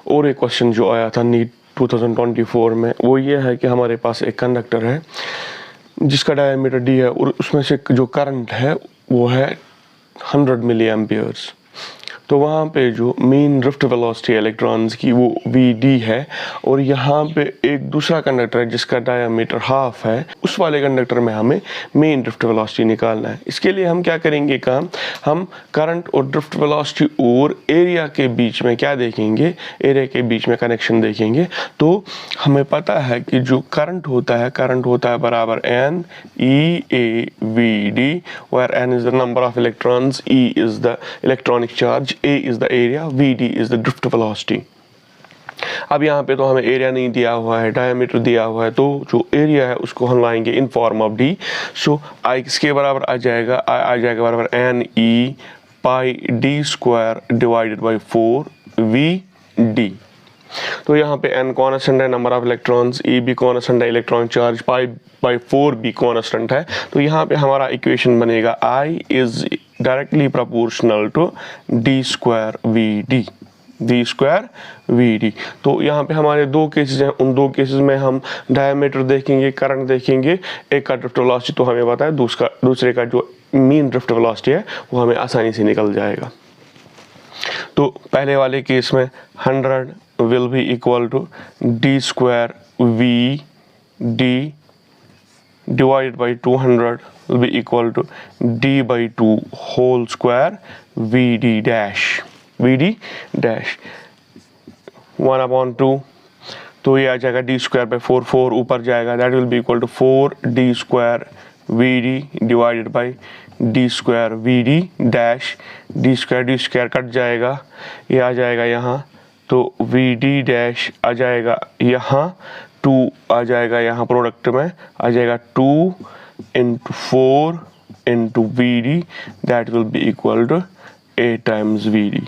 और एक क्वेश्चन जो आया था नीट 2024 में, वो ये है कि हमारे पास एक कंडक्टर है जिसका डायमीटर d है और उसमें से जो करंट है वो है 100 मिली एम्पियर्स। तो वहाँ पे जो मीन ड्रिफ्ट वेलोसिटी इलेक्ट्रॉन्स की वो vd है, और यहाँ पे एक दूसरा कंडक्टर है जिसका डायमीटर हाफ है, उस वाले कंडक्टर में हमें मीन ड्रिफ्ट वेलोसिटी निकालना है। इसके लिए हम क्या करेंगे काम, हम करंट और ड्रिफ्ट वेलोसिटी और एरिया के बीच में क्या देखेंगे, एरिया के बीच में कनेक्शन देखेंगे। तो हमें पता है कि जो करंट होता है बराबर n e a v d, where n is the number of electrons, e is the electronic charge, a is the area, vd is the drift velocity। अब यहाँ पे तो हमें एरिया नहीं दिया हुआ है, डायमीटर दिया हुआ है, तो जो एरिया है उसको हम लाएंगे in form of D. So I किसके बराबर आ जाएगा, आ जाएगा बराबर N E pi D square divided by 4 V D. तो यहाँ पे n कॉन्स्टेंट है, नंबर ऑफ इलेक्ट्रॉन्स, e भी कॉन्स्टेंट है, इलेक्ट्रॉन चार्ज पाई बाई 4 भी कॉन्स्टेंट है। तो यहाँ पे हमारा इक्वेशन बनेगा I is directly proportional to d square V D. तो यहाँ पे हमारे दो केसेस हैं, उन दो केसेस में हम डायमीटर देखेंगे, करंट देखेंगे, एक का ड्रिफ्ट वेलोसिटी तो हमें पता है, दूसरे का जो मीन ड्रिफ्ट वेलोसिटी है वो हमें आसानी से निकल जाएगा। तो पहले वाले केस में 100 will be equal to d square v d divided by 200 will be equal to d by 2 whole square vd dash 1/2। तो ये आ जाएगा d square by 4, 4 ऊपर जाएगा, that will be equal to 4d square vd divided by d square vd dash d square cut जाएगा, ये आ जाएगा यहाँ, तो vd डैश आ जाएगा यहाँ, 2 आ जाएगा यहाँ, प्रोडक्ट में आ जाएगा 2 into 4 into vd, that will be equal to 8 times vd।